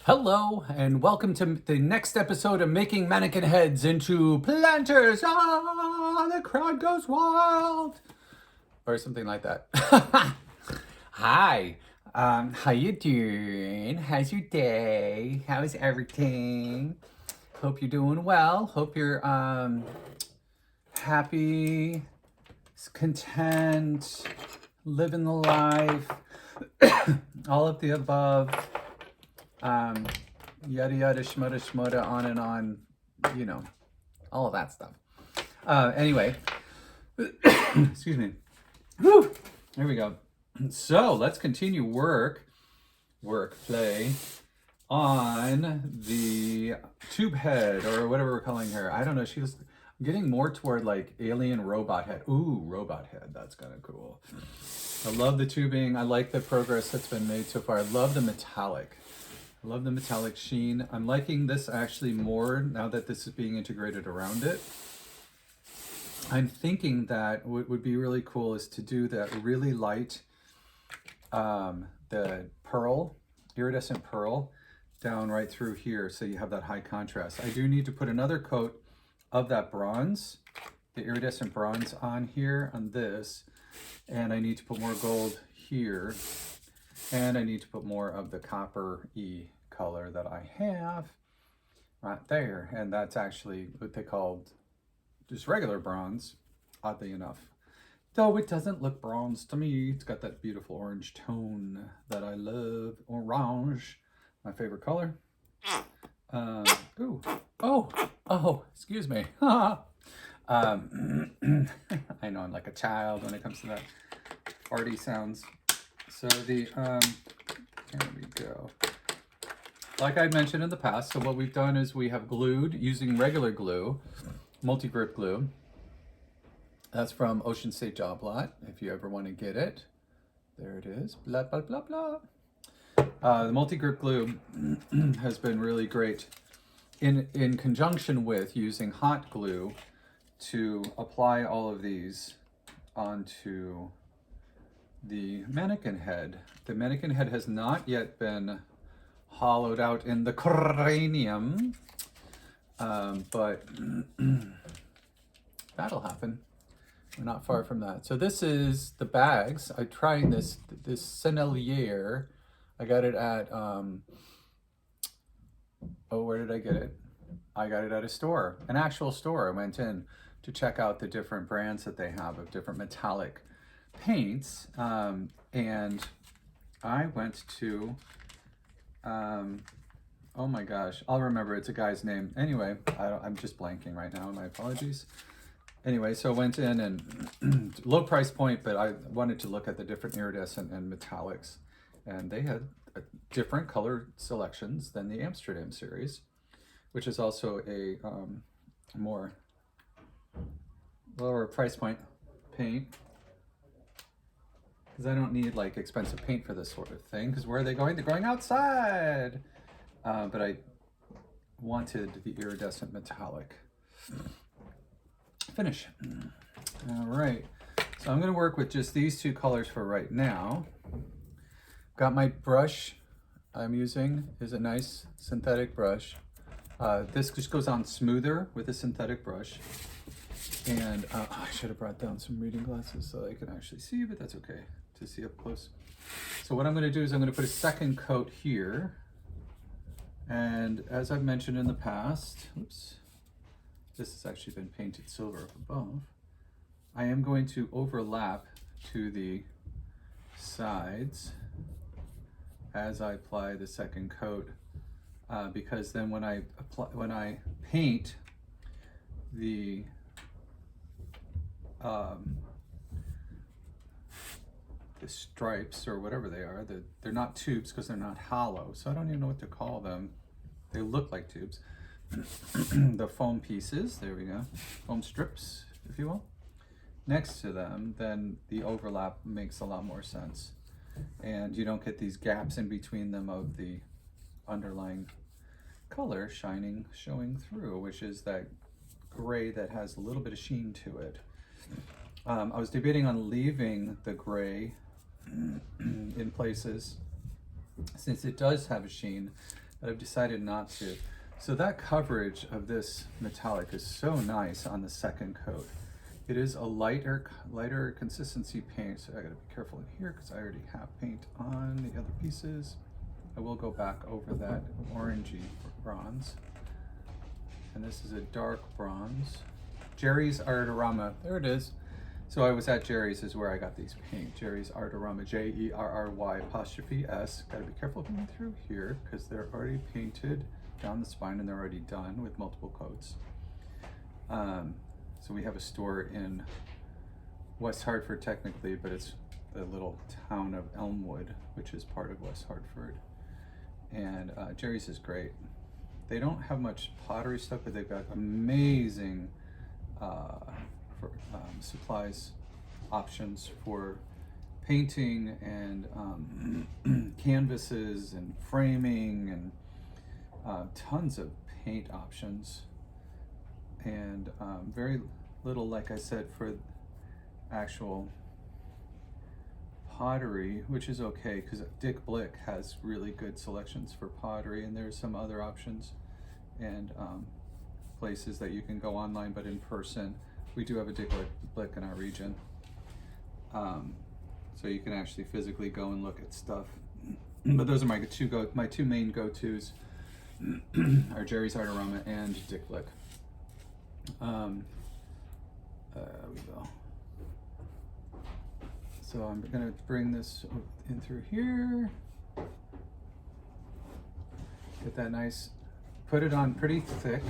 Hello, and welcome to the next episode of Making Mannequin Heads into Planters. Ah, the crowd goes wild. Or something like that. Hi, how you doing? How's your day? How's everything? Hope you're doing well. Hope you're happy, content, living the life, all of the above. Yada yada shmada shmada, on and on, you know, all of that stuff. Anyway, excuse me. Whew, there we go. So let's continue play on the tube head, or whatever we're calling her. I don't know. She's getting more toward like alien robot head. Ooh, robot head. That's kind of cool. I love the tubing. I like the progress that's been made so far. I love the metallic. I love the metallic sheen. I'm liking this actually more now that this is being integrated around it. I'm thinking that what would be really cool is to do that really light, the pearl, iridescent pearl, down right through here, so you have that high contrast. I do need to put another coat of that bronze, the iridescent bronze, on here, on this, and I need to put more gold here, and I need to put more of the copper-y color that I have right there, and that's actually what they called just regular bronze, oddly enough. Though it doesn't look bronze to me. It's got that beautiful orange tone that I love. Orange, my favorite color. Excuse me. I know I'm like a child when it comes to that farty sounds. So the, there we go. Like I mentioned in the past, so what we've done is we have glued using regular glue, multi-grip glue. That's from Ocean State Job Lot, if you ever want to get it. There it is, blah, blah, blah, blah. The multi-grip glue has been really great in conjunction with using hot glue to apply all of these onto the mannequin head. The mannequin head has not yet been hollowed out in the cranium, but that'll happen. We're not far from that. So this is the bags. I'm trying this Sennelier. I got it at, where did I get it? I got it at a store, an actual store. I went in to check out the different brands that they have of different metallic paints, and I went to, oh my gosh, I'll remember, it's a guy's name. Anyway, I'm just blanking right now, my apologies. Anyway, so I went in and low price point, but I wanted to look at the different iridescent and metallics, and they had different color selections than the Amsterdam series, which is also a more lower price point paint, because I don't need like expensive paint for this sort of thing, because where are they going? They're going outside. But I wanted the iridescent metallic finish. All right, so I'm going to work with just these two colors for right now. Got my brush I'm using is a nice synthetic brush. This just goes on smoother with a synthetic brush. And I should have brought down some reading glasses so I can actually see, but that's okay to see up close. So what I'm going to do is I'm going to put a second coat here. And as I've mentioned in the past, oops, this has actually been painted silver up above. I am going to overlap to the sides as I apply the second coat, because then when I paint the stripes or whatever they are, they're not tubes because they're not hollow, so I don't even know what to call them. They look like tubes. The foam pieces, there we go, foam strips, if you will, next to them, then the overlap makes a lot more sense. And you don't get these gaps in between them of the underlying color showing through, which is that gray that has a little bit of sheen to it. I was debating on leaving the gray in places, since it does have a sheen, but I've decided not to. So that coverage of this metallic is so nice on the second coat. It is a lighter consistency paint, so I gotta be careful in here because I already have paint on the other pieces. I will go back over that orangey bronze. And this is a dark bronze. Jerry's Artorama, there it is. So I was at Jerry's is where I got these paint. Jerry's Artorama, Jerry''S. Gotta be careful coming through here because they're already painted down the spine and they're already done with multiple coats. So we have a store in West Hartford technically, but it's the little town of Elmwood, which is part of West Hartford. And Jerry's is great. They don't have much pottery stuff, but they've got amazing supplies options for painting and canvases and framing and tons of paint options, and very little, like I said, for actual pottery, which is okay because Dick Blick has really good selections for pottery, and there's some other options and places that you can go online, but in person we do have a Dick Blick in our region, so you can actually physically go and look at stuff. But those are my two main go-tos are Jerry's Artorama and Dick Blick. There we go. So I'm gonna bring this in through here. Get that nice, put it on pretty thick.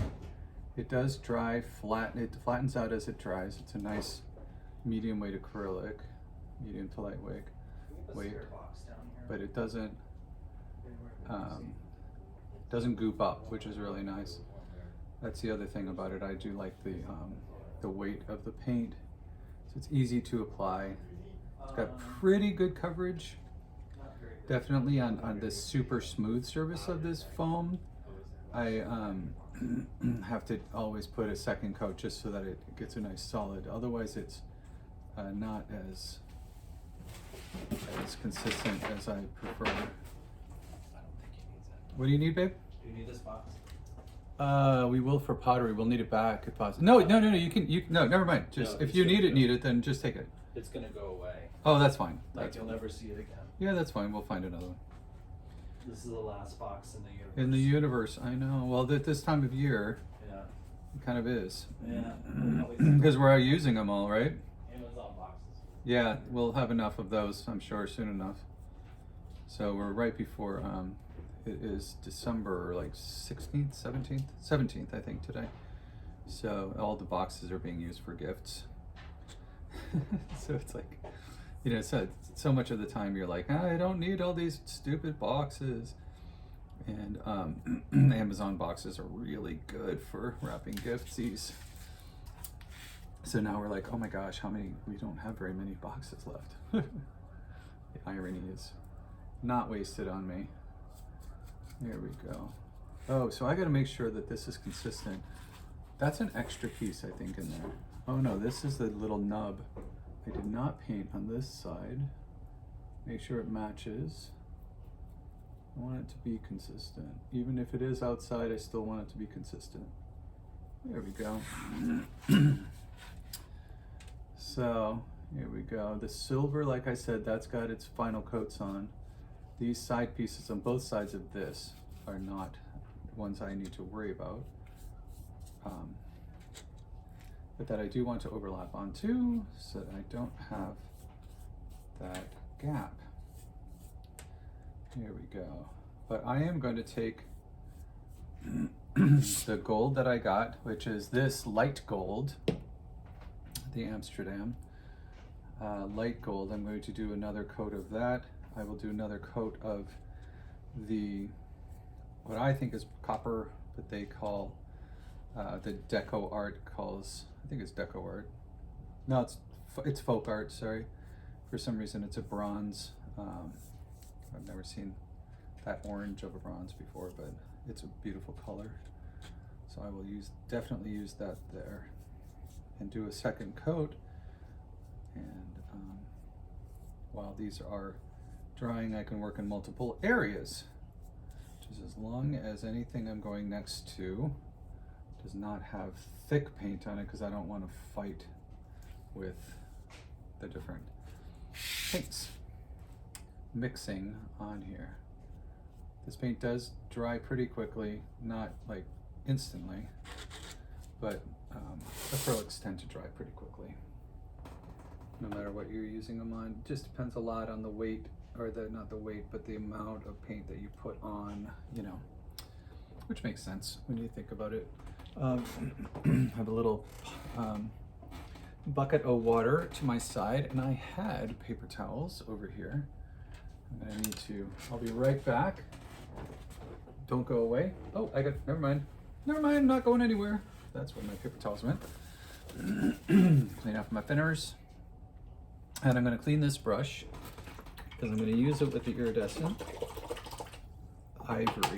It does dry flat, it flattens out as it dries. It's a nice medium weight acrylic, medium to lightweight weight, but it doesn't goop up, which is really nice. That's the other thing about it. I do like the weight of the paint, so it's easy to apply. It's got pretty good coverage, definitely on this super smooth surface of this foam. I have to always put a second coat just so that it gets a nice solid. Otherwise, it's not as consistent as I prefer. What do you need, babe? Do you need this box? We will for pottery. We'll need it back if possible. No. No, never mind. Just if you need it, then just take it. It's gonna go away. Oh, that's fine. Like you'll never see it again. Yeah, that's fine. We'll find another one. This is the last box in the universe. In the universe, I know. Well, at this time of year, Yeah. it kind of is. Yeah. Because we're out using them all, right? Amazon boxes. Yeah, we'll have enough of those, I'm sure, soon enough. So we're right before, it is December, like 16th, 17th, I think, today. So all the boxes are being used for gifts. So it's like, so much of the time you're like, I don't need all these stupid boxes. And Amazon boxes are really good for wrapping giftsies. So now we're like, oh my gosh, we don't have very many boxes left. The irony is not wasted on me. There we go. Oh, so I gotta make sure that this is consistent. That's an extra piece, I think, in there. Oh no, this is the little nub. I did not paint on this side. Make sure it matches. I want it to be consistent. Even if it is outside, I still want it to be consistent. There we go. So, here we go. The silver, like I said, that's got its final coats on. These side pieces on both sides of this are not ones I need to worry about. But that I do want to overlap onto so that I don't have that gap. Here we go. But I am going to take the gold that I got, which is this light gold, the Amsterdam light gold. I'm going to do another coat of that. I will do another coat of what I think is copper, but they call the deco art calls, I think it's deco art. No, it's folk art, sorry. For some reason it's a bronze. I've never seen that orange of a bronze before, but it's a beautiful color. So I will definitely use that there and do a second coat. And while these are drying, I can work in multiple areas, which is as long as anything I'm going next to does not have thick paint on it, because I don't want to fight with the different paints mixing on here. This paint does dry pretty quickly, not like instantly, but acrylics tend to dry pretty quickly, no matter what you're using them on. It just depends a lot on the weight, or not the weight, but the amount of paint that you put on, you know, which makes sense when you think about it. I have a little bucket of water to my side, and I had paper towels over here. I'll be right back. Don't go away. Oh, never mind, I'm not going anywhere. That's where my paper towels went. Clean off my thinners. And I'm gonna clean this brush, because I'm gonna use it with the iridescent ivory.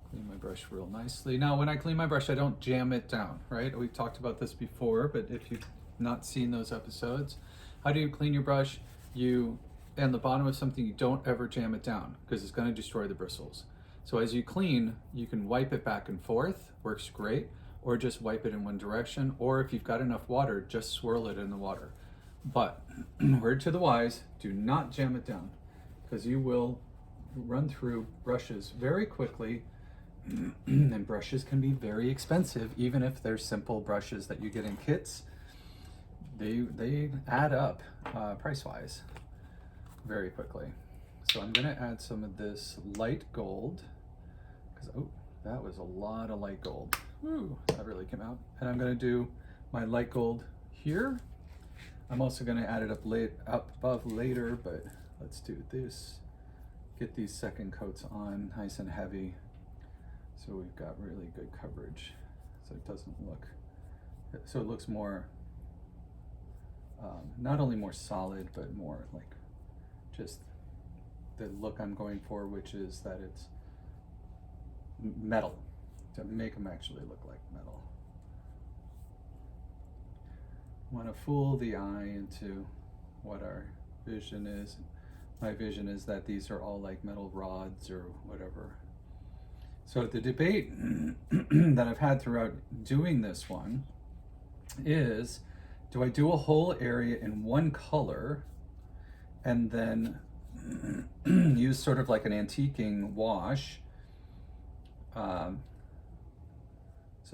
Clean my brush real nicely. Now, when I clean my brush, I don't jam it down, right? We've talked about this before, but if you've not seen those episodes, how do you clean your brush? And the bottom of something, you don't ever jam it down, because it's going to destroy the bristles. So as you clean, you can wipe it back and forth, works great, or just wipe it in one direction, or if you've got enough water, just swirl it in the water. But word to the wise, do not jam it down, because you will run through brushes very quickly, and brushes can be very expensive, even if they're simple brushes that you get in kits. They add up price-wise very quickly. So I'm gonna add some of this light gold, because that was a lot of light gold. Ooh, that really came out. And I'm gonna do my light gold here. I'm also gonna add it up above later, but let's do this. Get these second coats on nice and heavy, so we've got really good coverage. So it looks more, not only more solid, but more like just the look I'm going for, which is that it's metal, to make them actually look like metal. Want to fool the eye into what our vision is. My vision is that these are all like metal rods or whatever. So the debate that I've had throughout doing this one is, do I do a whole area in one color and then use sort of like an antiquing wash? So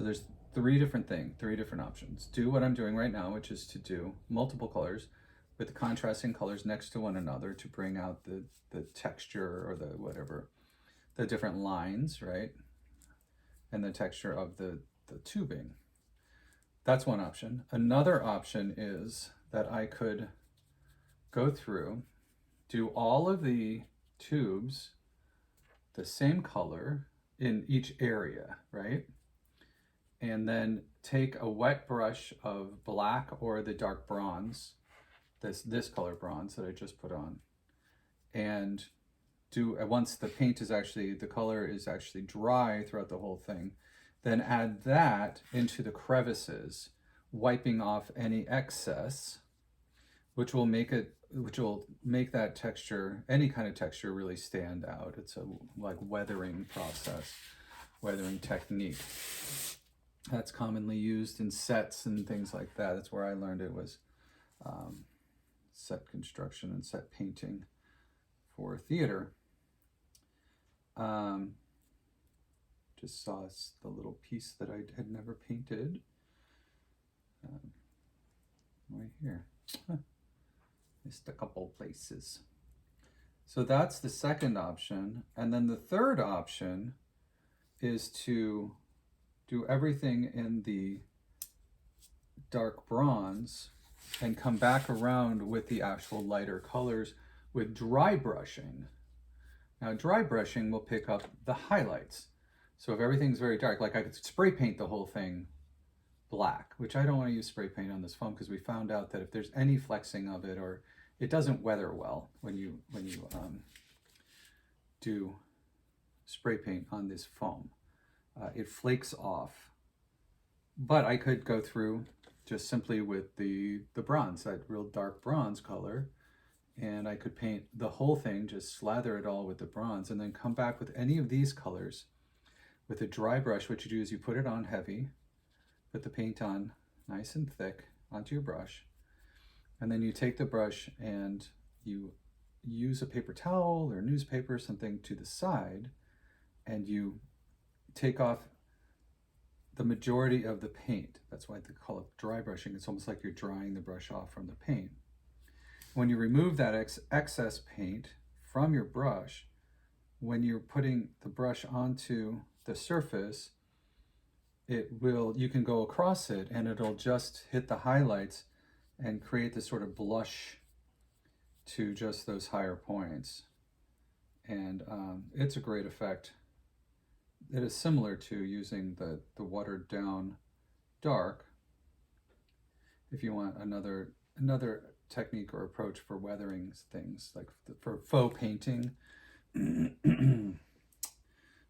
there's three different options. Do what I'm doing right now, which is to do multiple colors with the contrasting colors next to one another to bring out the texture, or the different lines, right? And the texture of the tubing. That's one option. Another option is that I could go through, do all of the tubes the same color in each area, right? And then take a wet brush of black or the dark bronze, this color bronze that I just put on, and once the color is actually dry throughout the whole thing, then add that into the crevices, wiping off any excess, which will make that texture, any kind of texture, really stand out. It's a like weathering process, weathering technique. That's commonly used in sets and things like that. That's where I learned it, was set construction and set painting for theater. Just saw the little piece that I had never painted right here. Missed a couple places. So that's the second option. And then the third option is to do everything in the dark bronze and come back around with the actual lighter colors with dry brushing. Now, dry brushing will pick up the highlights. So if everything's very dark, like I could spray paint the whole thing black, which I don't want to use spray paint on this foam, because we found out that if there's any flexing of it, or it doesn't weather well when you do spray paint on this foam. It flakes off. But I could go through just simply with the bronze, that real dark bronze color, and I could paint the whole thing, just slather it all with the bronze, and then come back with any of these colors with a dry brush. What you do is you put it on heavy, put the paint on nice and thick onto your brush, and then you take the brush and you use a paper towel or newspaper or something to the side, and you take off the majority of the paint. That's why they call it dry brushing. It's almost like you're drying the brush off from the paint. When you remove that excess paint from your brush, when you're putting the brush onto the surface, you can go across it and it'll just hit the highlights and create this sort of blush to just those higher points. And it's a great effect. It is similar to using the watered down dark. If you want another technique or approach for weathering things, like for faux painting.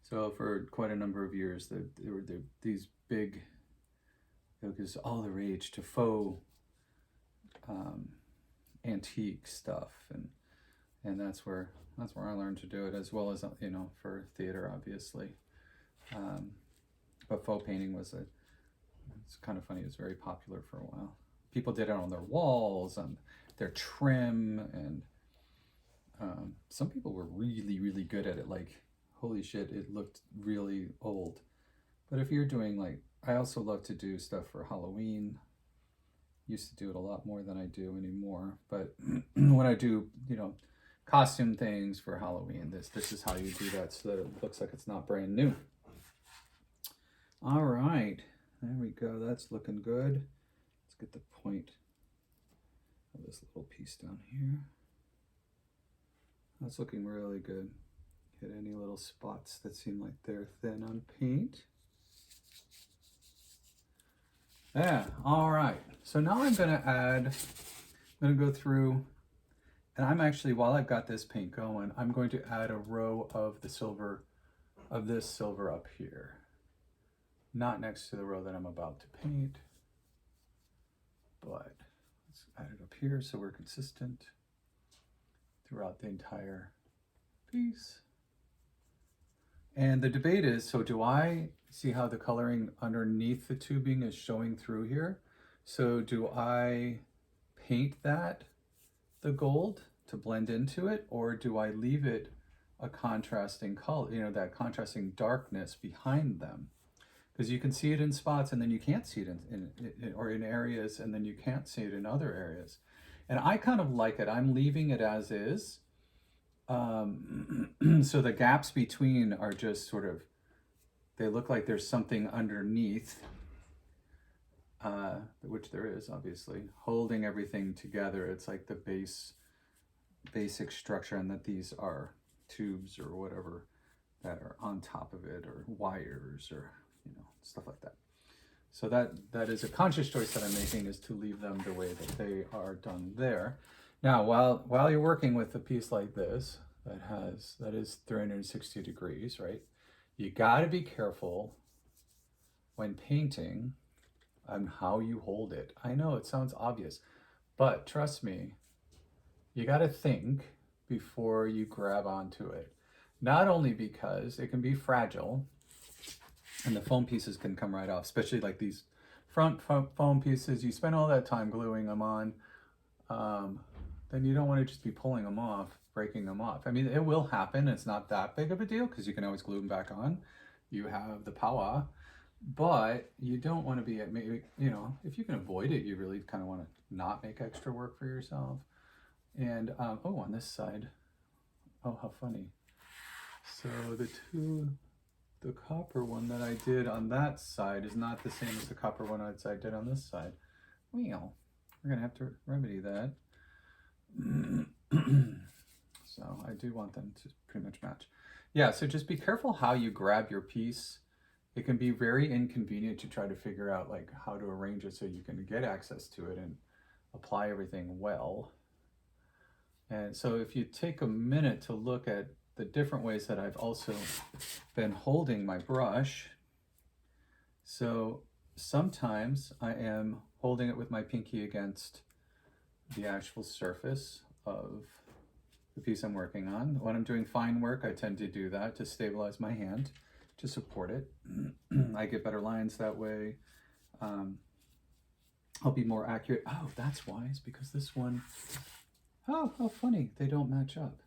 So for quite a number of years, there were these big, it was all the rage to faux antique stuff, and that's where I learned to do it, as well as, you know, for theater, obviously. But faux painting it's kind of funny, it was very popular for a while. People did it on their walls, on their trim, and some people were really, really good at it. Like, holy shit, it looked really old. But if you're doing, like, I also love to do stuff for Halloween. Used to do it a lot more than I do anymore. But when I do, you know, costume things for Halloween, this is how you do that so that it looks like it's not brand new. All right, there we go. That's looking good. Let's get the point of this little piece down here. That's looking really good. Hit any little spots that seem like they're thin on paint. Yeah, all right. So now I'm gonna go through, and I'm actually, while I've got this paint going, I'm going to add a row of the silver, of this silver up here. Not next to the row that I'm about to paint, but let's add it up here so we're consistent throughout the entire piece. And the debate is, so do I see how the coloring underneath the tubing is showing through here? So do I paint that, the gold, to blend into it, or do I leave it a contrasting color, you know, that contrasting darkness behind them? Because you can see it in spots and then you can't see it in areas, and then you can't see it in other areas. And I kind of like it. I'm leaving it as is. So the gaps between are just sort of, they look like there's something underneath, which there is, obviously, holding everything together. It's like the basic structure, and that these are tubes or whatever that are on top of it, or wires, or, you know, stuff like that. So that is a conscious choice that I'm making, is to leave them the way that they are done there. Now, while you're working with a piece like this that is 360 degrees, right? You got to be careful when painting on how you hold it. I know it sounds obvious, but trust me, you got to think before you grab onto it. Not only because it can be fragile, and the foam pieces can come right off, especially like these front foam pieces. You spend all that time gluing them on, then you don't want to just be pulling them off, breaking them off. I mean, it will happen. It's not that big of a deal because you can always glue them back on. You have the power, but you don't want to be at, maybe, you know, if you can avoid it, you really kind of want to not make extra work for yourself. And, oh, on this side, oh, how funny. So the copper one that I did on that side is not the same as the copper one I did on this side. Well, we're gonna have to remedy that. So I do want them to pretty much match. Yeah, so just be careful how you grab your piece. It can be very inconvenient to try to figure out like how to arrange it so you can get access to it and apply everything well. And so if you take a minute to look at the different ways that I've also been holding my brush. So sometimes I am holding it with my pinky against the actual surface of the piece I'm working on. When I'm doing fine work, I tend to do that to stabilize my hand, to support it. I get better lines that way. I'll be more accurate. Oh, that's wise, because this one, oh, how funny, they don't match up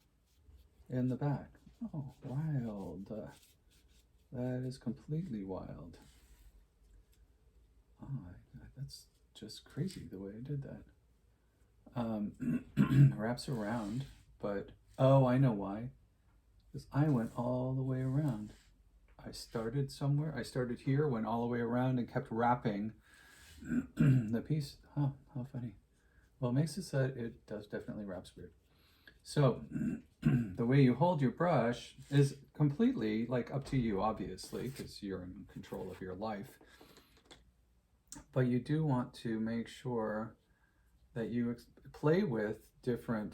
in the back. Oh, wild. That is completely wild. Oh, that's just crazy the way I did that. Wraps around, but, oh, I know why. Because I went all the way around. I started somewhere. I started here, went all the way around, and kept wrapping the piece. Oh, how funny. Well, it makes it so that it does definitely wraps weird. So the way you hold your brush is completely like up to you, obviously, because you're in control of your life. But you do want to make sure that you play with different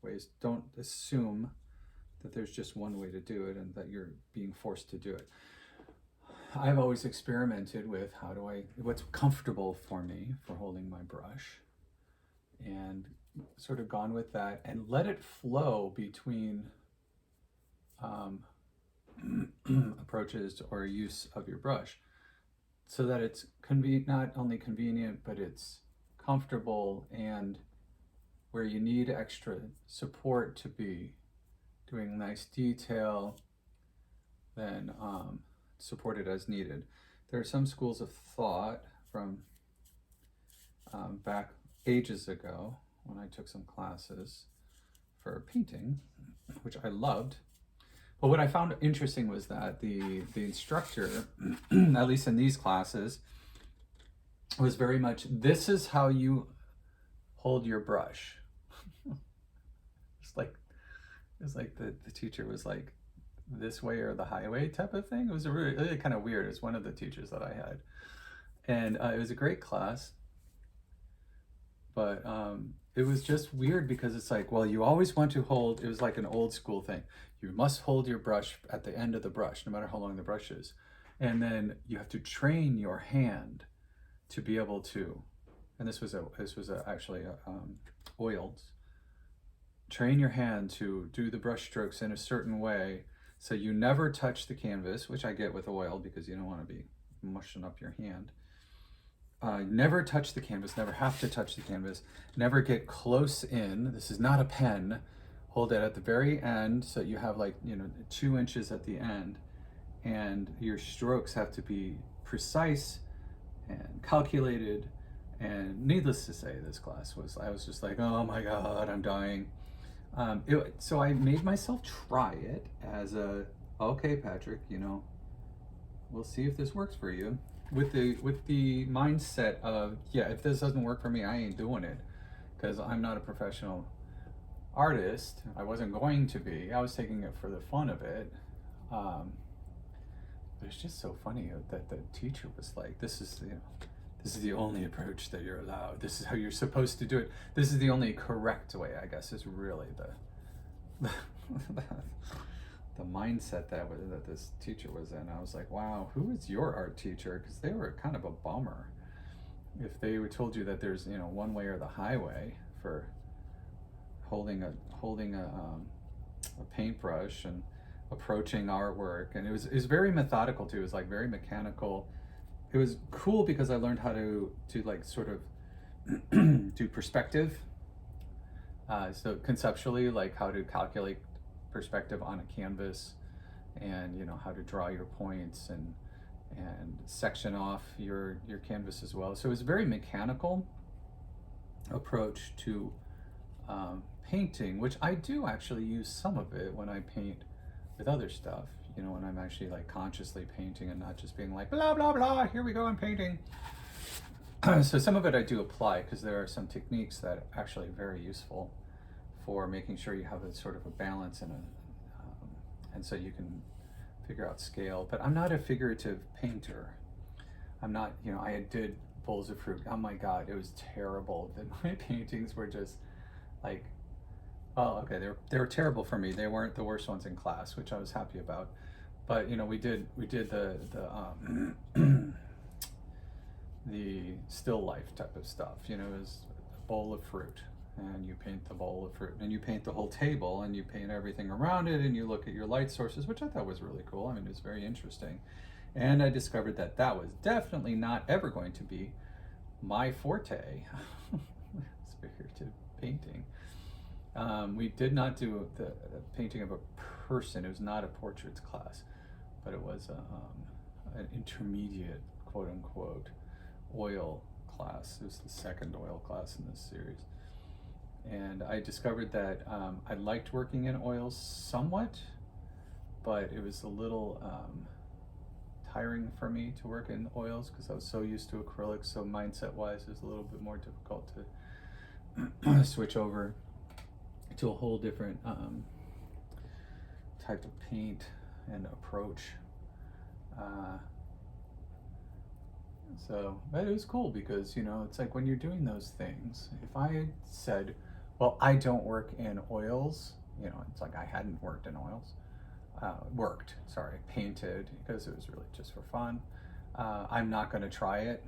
ways. Don't assume that there's just one way to do it and that you're being forced to do it. I've always experimented with what's comfortable for me for holding my brush, and sort of gone with that and let it flow between approaches or use of your brush, so that it's not only convenient, but it's comfortable, and where you need extra support to be doing nice detail, then support it as needed. There are some schools of thought from back ages ago when I took some classes for painting, which I loved. But what I found interesting was that the instructor, at least in these classes, was very much, this is how you hold your brush. It's like the teacher was like, this way or the highway type of thing. It was really kind of weird. It's one of the teachers that I had. And it was a great class. But it was just weird because it's like, well, you always want to hold, it was like an old school thing. You must hold your brush at the end of the brush, no matter how long the brush is. And then you have to train your hand to be able to, and this was actually oiled. Train your hand to do the brush strokes in a certain way, so you never touch the canvas, which I get with oil because you don't want to be mushing up your hand. Never touch the canvas, never have to touch the canvas, never get close in. This is not a pen. Hold it at the very end, so you have 2 inches at the end, and your strokes have to be precise and calculated. And needless to say, this class I was just like, oh my God, I'm dying. So I made myself try it as okay, Patrick, we'll see if this works for you. With the mindset of, yeah, if this doesn't work for me, I ain't doing it, because I'm not a professional artist. I wasn't going to be. I was taking it for the fun of it. But it's just so funny that the teacher was like, this is the only approach that you're allowed. This is how you're supposed to do it. This is the only correct way, I guess, is really the mindset that this teacher was in. I was like, wow, who is your art teacher? Because they were kind of a bummer. If they told you that there's one way or the highway for holding a paintbrush and approaching artwork, and it was very methodical too. It was like very mechanical. It was cool because I learned how to like sort of do perspective. So conceptually, like how to calculate perspective on a canvas, and how to draw your points and section off your canvas as well. So it was a very mechanical approach to painting, which I do actually use some of it when I paint with other stuff. When I'm actually like consciously painting and not just being like blah blah blah, here we go, I'm painting. So some of it I do apply, because there are some techniques that are actually very useful for making sure you have a sort of a balance and so you can figure out scale. But I'm not a figurative painter. I'm not, I did bowls of fruit. Oh my God, it was terrible. My paintings were just like, oh, okay, they were terrible for me. They weren't the worst ones in class, which I was happy about. But we did the the still life type of stuff. It was a bowl of fruit, and you paint the bowl of fruit, and you paint the whole table, and you paint everything around it, and you look at your light sources, which I thought was really cool. I mean, it was very interesting. And I discovered that that was definitely not ever going to be my forte. It's figurative painting. We did not do the painting of a person. It was not a portraits class, but it was an intermediate, quote unquote, oil class. It was the second oil class in this series. And I discovered that I liked working in oils somewhat, but it was a little tiring for me to work in oils because I was so used to acrylics. So mindset-wise, it was a little bit more difficult to switch over to a whole different type of paint and approach. But it was cool because, you know, it's like when you're doing those things, if I had said, well, I don't work in oils, you know, it's like I hadn't worked in oils, painted, because it was really just for fun. I'm not going to try it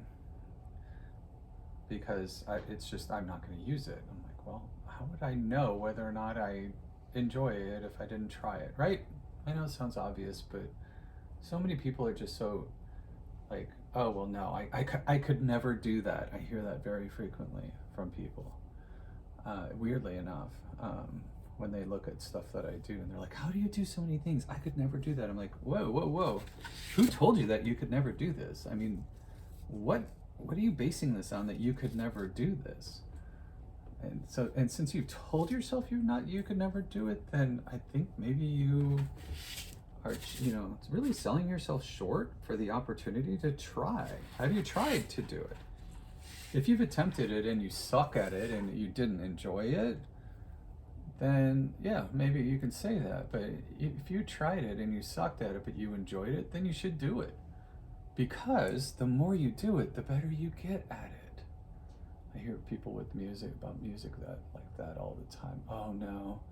because I'm not going to use it. I'm like, well, how would I know whether or not I enjoy it if I didn't try it, right? I know it sounds obvious, but so many people are just so like, oh, well, no, I could never do that. I hear that very frequently from people, weirdly enough, when they look at stuff that I do and they're like, how do you do so many things? I could never do that. I'm like, whoa, whoa, whoa. Who told you that you could never do this? I mean, what are you basing this on, that you could never do this? And since you told yourself you could never do it, then I think maybe you are, you know, it's really selling yourself short for the opportunity to try. Have you tried to do it? If you've attempted it and you suck at it and you didn't enjoy it, then yeah, maybe you can say that. But if you tried it and you sucked at it but you enjoyed it, then you should do it. Because the more you do it, the better you get at it. I hear people with music that like that all the time. Oh no,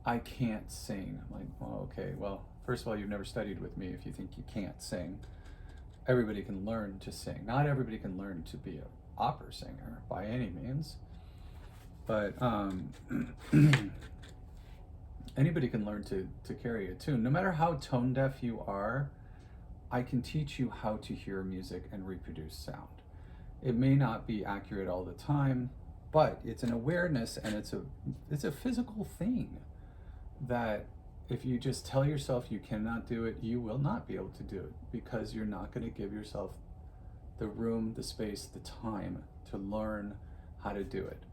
I can't sing. I'm like, well, okay, well, first of all, you've never studied with me if you think you can't sing. Everybody can learn to sing. Not everybody can learn to be an opera singer by any means, but anybody can learn to carry a tune. No matter how tone deaf you are, I can teach you how to hear music and reproduce sound. It may not be accurate all the time, but it's an awareness, and it's a physical thing that if you just tell yourself you cannot do it, you will not be able to do it, because you're not going to give yourself the room, the space, the time to learn how to do it.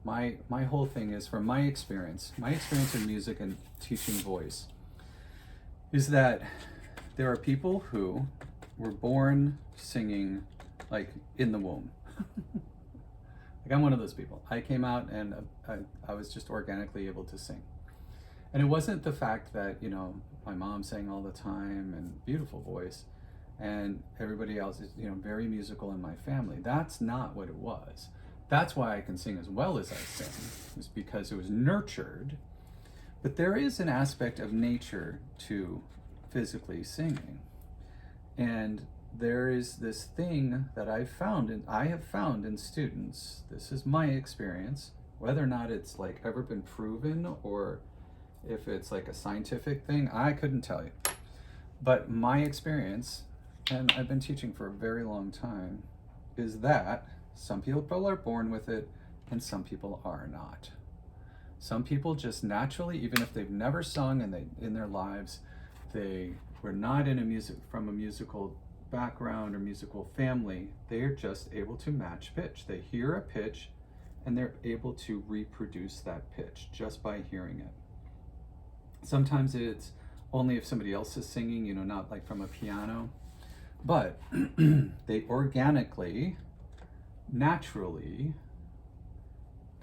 My whole thing is, from my experience in music and teaching voice, is that there are people who were born singing, like in the womb. Like, I'm one of those people. I came out and I was just organically able to sing. And it wasn't the fact that, you know, my mom sang all the time and beautiful voice, and everybody else is, you know, very musical in my family. That's not what it was. That's why I can sing as well as I sing, is because it was nurtured. But there is an aspect of nature to physically singing. And there is this thing that I have found in students. This is my experience. Whether or not it's like ever been proven or if it's like a scientific thing, I couldn't tell you. But my experience, and I've been teaching for a very long time, is that some people are born with it and some people are not. Some people just naturally, even if they've never sung in their lives, they were not from a musical background or musical family, they're just able to match pitch. They hear a pitch and they're able to reproduce that pitch just by hearing it. Sometimes it's only if somebody else is singing, you know, not like from a piano, but they organically, naturally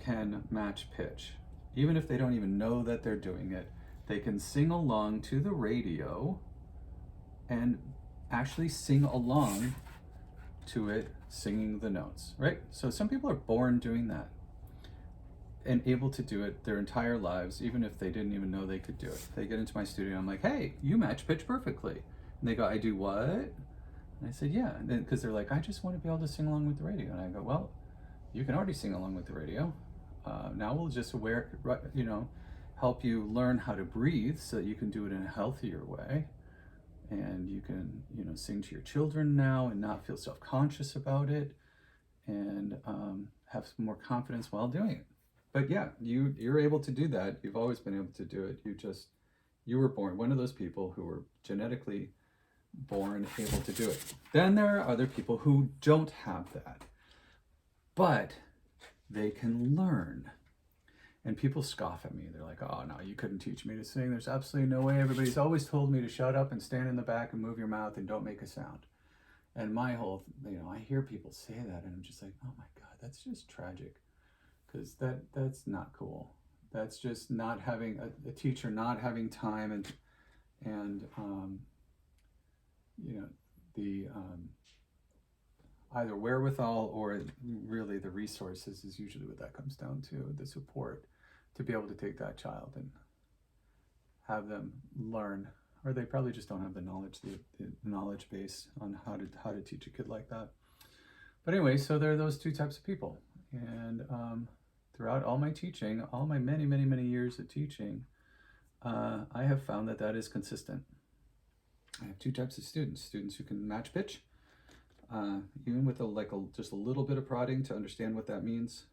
can match pitch. Even if they don't even know that they're doing it, they can sing along to the radio and actually sing along to it, singing the notes, right? So some people are born doing that and able to do it their entire lives, even if they didn't even know they could do it. They get into my studio, I'm like, hey, you match pitch perfectly. And they go, I do what? And I said, yeah. And then, because they're like, I just want to be able to sing along with the radio. And I go, well, you can already sing along with the radio. Now we'll just help you learn how to breathe so that you can do it in a healthier way. And you can, sing to your children now and not feel self-conscious about it, and have some more confidence while doing it. But yeah, you're able to do that. You've always been able to do it. You were born one of those people who were genetically born able to do it. Then there are other people who don't have that, but they can learn. And people scoff at me. They're like, oh no, you couldn't teach me to sing. There's absolutely no way. Everybody's always told me to shut up and stand in the back and move your mouth and don't make a sound. And my whole, I hear people say that and I'm just like, oh my God, that's just tragic. Because that's not cool. That's just not having a teacher not having time and the either wherewithal or really the resources is usually what that comes down to, the support to be able to take that child and have them learn, or they probably just don't have the knowledge base on how to teach a kid like that. But anyway, so there are those two types of people. And throughout all my teaching, all my many, many, many years of teaching, I have found that is consistent. I have two types of students who can match pitch, even with just a little bit of prodding to understand what that means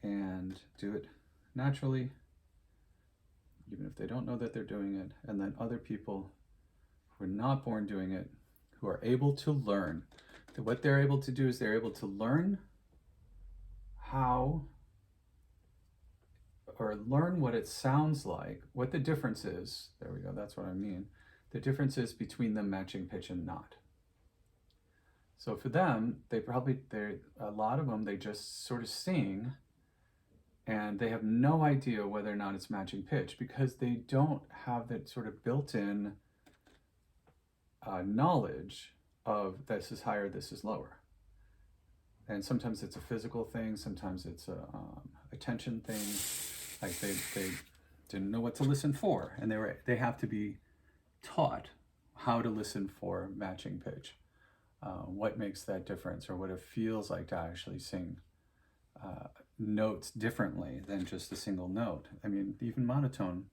and do it naturally, even if they don't know that they're doing it. And then other people who are not born doing it, who are able to learn. That what they're able to do is they're able to learn learn what it sounds like, what the difference is. There we go, that's what I mean. The difference is between them matching pitch and not. So for them, a lot of them, they just sort of sing and they have no idea whether or not it's matching pitch because they don't have that sort of built-in knowledge of this is higher, this is lower. And sometimes it's a physical thing, sometimes it's a attention thing. Like they didn't know what to listen for, and they have to be taught how to listen for matching pitch. What makes that difference, or what it feels like to actually sing notes differently than just a single note. I mean, even monotone,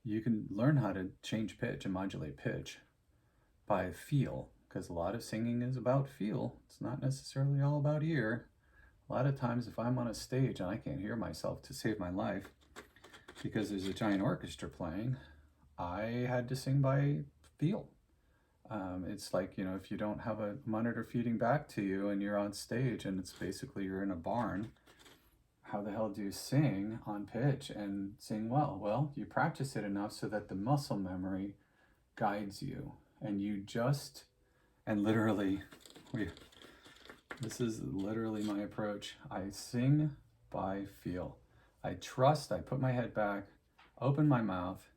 you can learn how to change pitch and modulate pitch by feel, because a lot of singing is about feel. It's not necessarily all about ear. A lot of times if I'm on a stage and I can't hear myself to save my life because there's a giant orchestra playing, I had to sing by feel. It's like, if you don't have a monitor feeding back to you and you're on stage and it's basically you're in a barn, how the hell do you sing on pitch and sing well? Well, you practice it enough so that the muscle memory guides you, and literally, this is literally my approach. I sing by feel. I put my head back, open my mouth,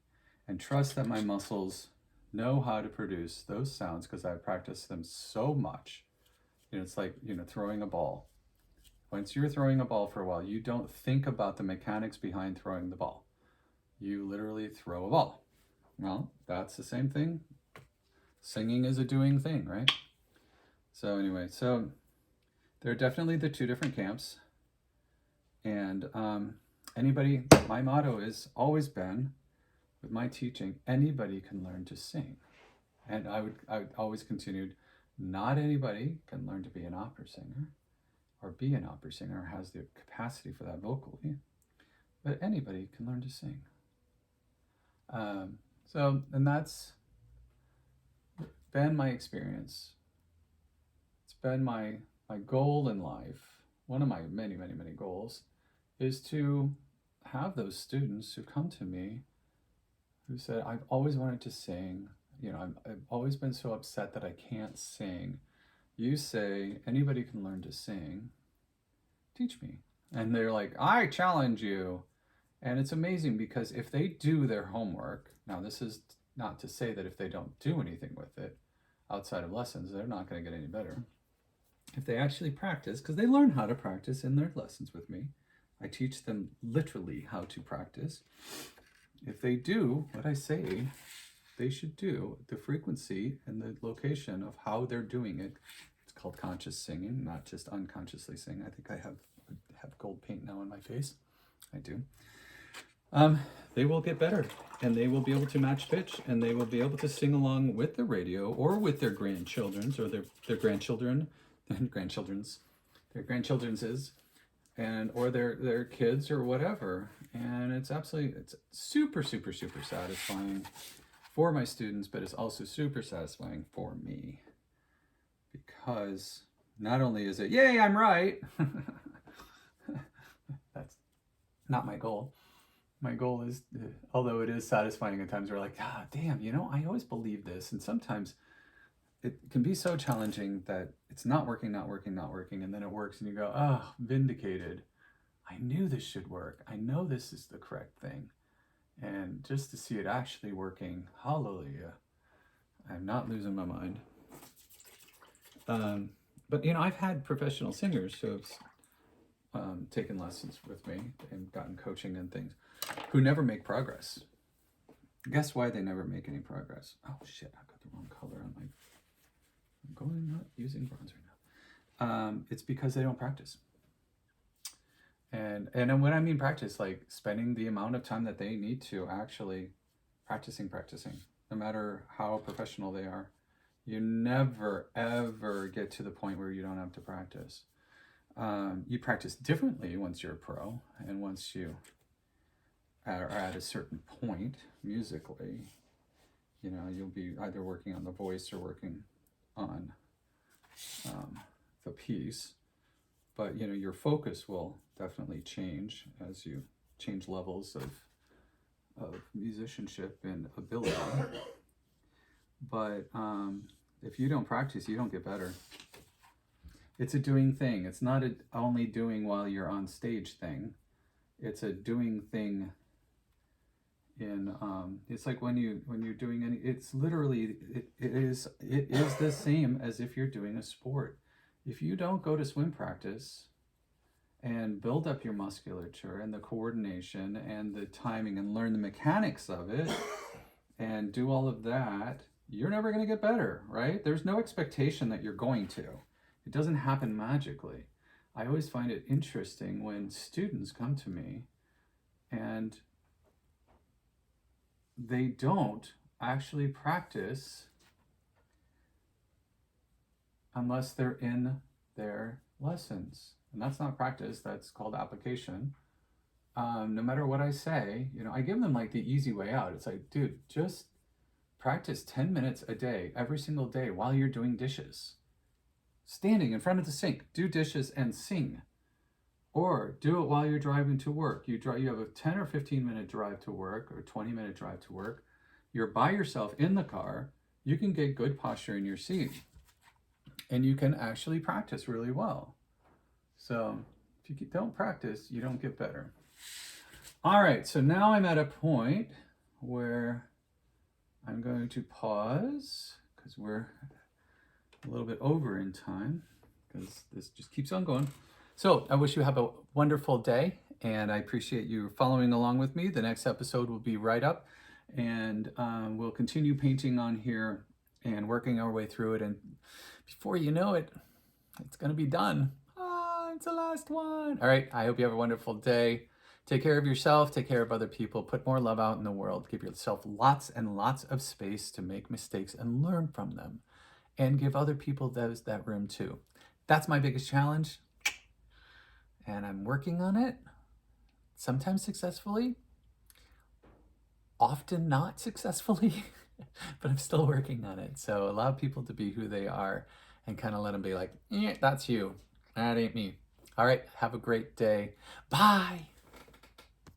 and trust that my muscles know how to produce those sounds because I practice them so much. It's like, throwing a ball. Once you're throwing a ball for a while, you don't think about the mechanics behind throwing the ball. You literally throw a ball. Well, that's the same thing. Singing is a doing thing, right? So anyway, there are definitely the two different camps. And my motto has always been, with my teaching, anybody can learn to sing. And I would always continued, not anybody can learn to be an opera singer or be an opera singer or has the capacity for that vocally, but anybody can learn to sing. And that's been my experience. It's been my goal in life. One of my many, many, many goals is to have those students who come to me who said, I've always wanted to sing. I've always been so upset that I can't sing. You say anybody can learn to sing. Teach me. And they're like, I challenge you. And it's amazing because if they do their homework, now this is not to say that if they don't do anything with it outside of lessons, they're not going to get any better. If they actually practice, because they learn how to practice in their lessons with me. I teach them literally how to practice. If they do what I say they should do, the frequency and the location of how they're doing it, it's called conscious singing, not just unconsciously singing. I think I have have gold paint now on my face. I do. They will get better, and they will be able to match pitch, and they will be able to sing along with the radio or with their grandchildren's or their grandchildren, their grandchildren's is, and or their kids or whatever. And it's super, super, super satisfying for my students, but it's also super satisfying for me, because not only is it, yay, I'm right. That's not my goal. My goal is, although it is satisfying at times, we're like, ah, damn, I always believe this. And sometimes it can be so challenging that it's not working. And then it works and you go, oh, vindicated. I knew this should work. I know this is the correct thing. And just to see it actually working, hallelujah. I'm not losing my mind. But, I've had professional singers who have taken lessons with me and gotten coaching and things who never make progress. Guess why they never make any progress? Oh, shit, I've got the wrong color on I'm not using bronzer now. It's because they don't practice. And when I mean practice, like spending the amount of time that they need to actually practicing, no matter how professional they are. You never, ever get to the point where you don't have to practice. You practice differently once you're a pro, and once you are at a certain point musically, you'll be either working on the voice or working on the piece. But, your focus will definitely change as you change levels of musicianship and ability. But if you don't practice, you don't get better. It's a doing thing. It's not a only doing while you're on stage thing. It's a doing thing in, it's like when you're doing any, it's literally, it is the same as if you're doing a sport. If you don't go to swim practice and build up your musculature and the coordination and the timing and learn the mechanics of it and do all of that, you're never going to get better, right? There's no expectation that you're going to. It doesn't happen magically. I always find it interesting when students come to me and they don't actually practice unless they're in their lessons. And that's not practice, that's called application. No matter what I say, I give them like the easy way out. It's like, dude, just practice 10 minutes a day, every single day while you're doing dishes. Standing in front of the sink, do dishes and sing. Or do it while you're driving to work. You have a 10 or 15 minute drive to work or 20 minute drive to work. You're by yourself in the car. You can get good posture in your seat. And you can actually practice really well. So if you don't practice, you don't get better. All right, so now I'm at a point where I'm going to pause because we're a little bit over in time because this just keeps on going. So I wish you have a wonderful day, and I appreciate you following along with me. The next episode will be right up, and we'll continue painting on here and working our way through it. And before you know it, it's going to be done. It's the last one. All right, I hope you have a wonderful day. Take care of yourself, take care of other people, put more love out in the world, give yourself lots and lots of space to make mistakes and learn from them, and give other people that room too. That's my biggest challenge, and I'm working on it, sometimes successfully, often not successfully, but I'm still working on it. So allow people to be who they are and kind of let them be like, that's you, that ain't me. All right, have a great day. Bye.